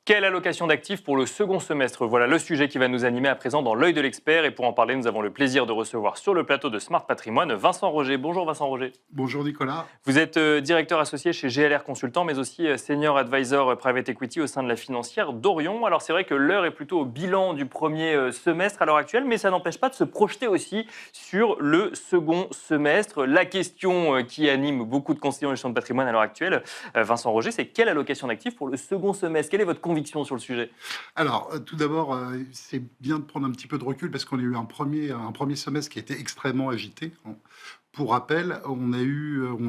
Quelle allocation d'actifs pour le second semestre? Voilà le sujet qui va nous animer à présent dans l'œil de l'expert. Et pour en parler, nous avons le plaisir de recevoir sur le plateau de Smart Patrimoine Vincent Roger. Bonjour Vincent Roger. Bonjour Nicolas. Vous êtes directeur associé chez GLR Consultant, mais aussi senior advisor private equity au sein de la financière d'Orion. Alors c'est vrai que l'heure est plutôt au bilan du premier semestre à l'heure actuelle, mais ça n'empêche pas de se projeter aussi sur le second semestre. La question qui anime beaucoup de conseillers en gestion de patrimoine à l'heure actuelle, Vincent Roger, c'est quelle allocation d'actifs pour le second semestre? Quelle est votre conviction sur le sujet? Alors, tout d'abord, c'est bien de prendre un petit peu de recul parce qu'on a eu un premier semestre qui a été extrêmement agité, hein. Pour rappel, on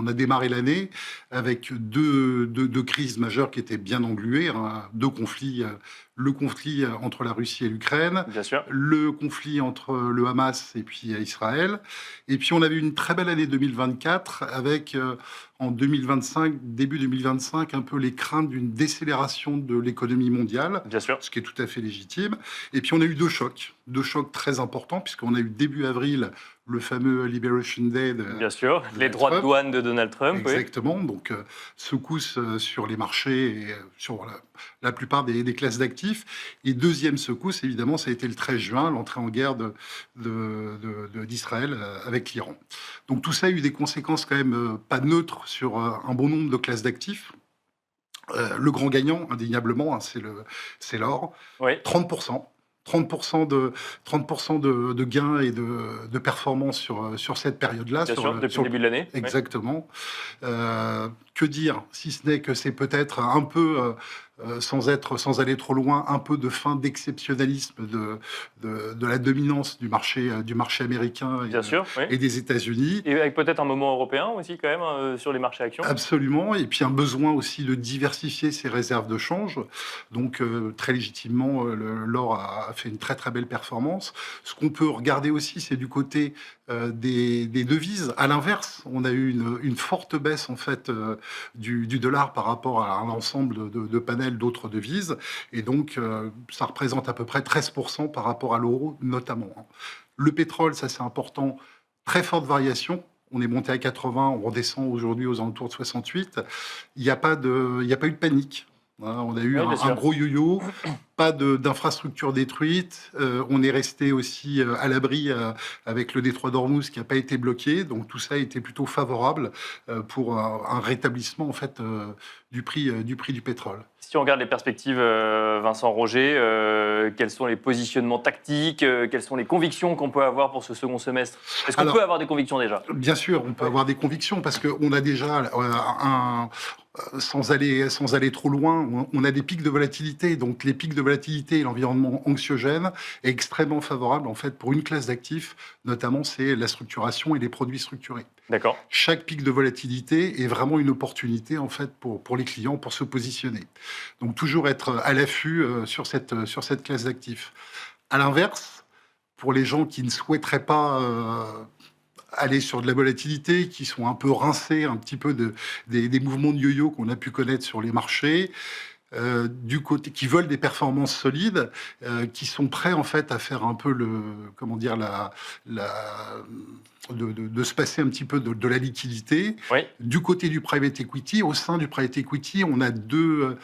a démarré l'année avec deux crises majeures qui étaient bien engluées, hein, deux conflits, le conflit entre la Russie et l'Ukraine, Bien sûr. le conflit entre le Hamas et puis Israël. Et puis on avait une très belle année 2024 avec en 2025, début 2025, un peu les craintes d'une décélération de l'économie mondiale, Bien sûr. ce qui est tout à fait légitime. Et puis on a eu deux chocs très importants, puisqu'on a eu début avril le fameux Liberation Day de Bien sûr. Les Donald droits de Trump. douane de Donald Trump. Oui. Exactement, donc secousse sur les marchés et sur la plupart des classes d'actifs. Et deuxième secousse, évidemment, ça a été le 13 juin, l'entrée en guerre d'Israël avec l'Iran. Donc tout ça a eu des conséquences quand même pas neutres sur un bon nombre de classes d'actifs. Le grand gagnant, indéniablement, hein, c'est l'or. Oui. 30%. 30% de gains et de performance sur cette période-là. Bien sûr, depuis le début de l'année. Oui. Exactement. Que dire, si ce n'est que c'est peut-être un peu, sans aller trop loin, un peu de fin d'exceptionnalisme de la dominance du marché américain Bien sûr, oui. et des États-Unis. Et avec peut-être un moment européen aussi quand même sur les marchés actions. Absolument, et puis un besoin aussi de diversifier ses réserves de change. Donc très légitimement, l'or a fait une très très belle performance. Ce qu'on peut regarder aussi, c'est du côté des devises. À l'inverse, on a eu une forte baisse en fait du dollar par rapport à un ensemble de panels d'autres devises, et donc ça représente à peu près 13% par rapport à l'euro notamment, hein. Le pétrole, ça c'est important, très forte variation. On est monté à 80, on redescend aujourd'hui aux alentours de 68. Il n'y a pas eu de panique, hein. On a eu Oui, bien sûr. un gros yo-yo, pas d'infrastructures détruites. On est resté aussi à l'abri avec le détroit d'Ormuz qui n'a pas été bloqué. Donc tout ça a été plutôt favorable pour un rétablissement en fait du prix du pétrole. Si on regarde les perspectives, Vincent Roger, quels sont les positionnements tactiques, quelles sont les convictions qu'on peut avoir pour ce second semestre? Est-ce qu'on peut avoir des convictions déjà? Bien sûr, on peut avoir des convictions parce qu'on a déjà sans aller trop loin, on a des pics de volatilité. Donc les pics de volatilité et l'environnement anxiogène est extrêmement favorable en fait pour une classe d'actifs, notamment c'est la structuration et les produits structurés. D'accord. Chaque pic de volatilité est vraiment une opportunité en fait pour les clients pour se positionner. Donc toujours être à l'affût sur cette classe d'actifs. À l'inverse, pour les gens qui ne souhaiteraient pas aller sur de la volatilité, qui sont un peu rincés un petit peu des mouvements de yo-yo qu'on a pu connaître sur les marchés, du côté qui veulent des performances solides, qui sont prêts en fait à faire un peu de se passer un petit peu de la liquidité. Oui. Du côté du private equity, au sein du private equity, on a deux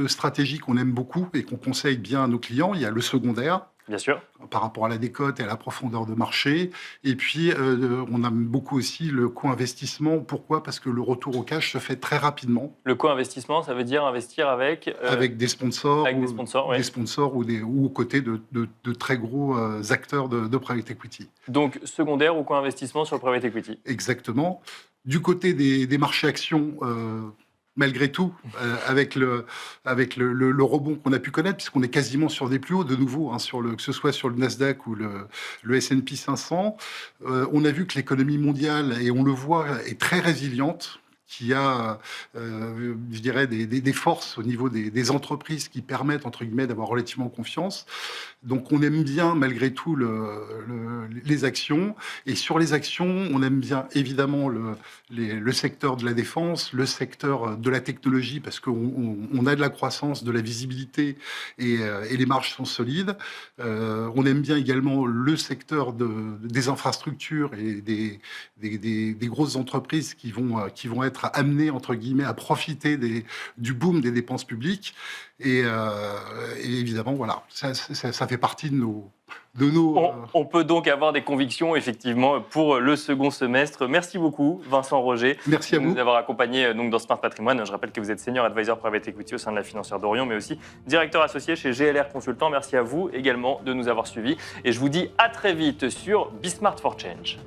stratégies qu'on aime beaucoup et qu'on conseille bien à nos clients. Il y a le secondaire, Bien sûr. par rapport à la décote et à la profondeur de marché. Et puis, on aime beaucoup aussi le co-investissement. Pourquoi? Parce que le retour au cash se fait très rapidement. Le co-investissement, ça veut dire investir avec... Avec des sponsors, avec des sponsors, oui. des sponsors ou aux côtés de très gros acteurs de private equity. Donc, secondaire ou co-investissement sur le private equity. Exactement. Du côté des marchés actions, malgré tout, avec le rebond qu'on a pu connaître, puisqu'on est quasiment sur des plus hauts, de nouveau, hein, que ce soit sur le Nasdaq ou le S&P 500, on a vu que l'économie mondiale, et on le voit, est très résiliente, qui a, je dirais, des forces au niveau des entreprises qui permettent, entre guillemets, d'avoir relativement confiance. Donc on aime bien, malgré tout, les actions. Et sur les actions, on aime bien, évidemment, le secteur de la défense, le secteur de la technologie, parce qu'on a de la croissance, de la visibilité, et les marges sont solides. On aime bien également le secteur des infrastructures et des grosses entreprises qui vont être être amenés, entre guillemets, à profiter du boom des dépenses publiques. Et évidemment, voilà, ça fait partie de nos... On peut donc avoir des convictions, effectivement, pour le second semestre. Merci beaucoup, Vincent Roger. Merci à vous. De nous avoir accompagnés donc, dans Smart Patrimoine. Je rappelle que vous êtes senior advisor private equity au sein de la financière d'Orion, mais aussi directeur associé chez GLR Consultant. Merci à vous également de nous avoir suivis. Et je vous dis à très vite sur Be Smart for Change.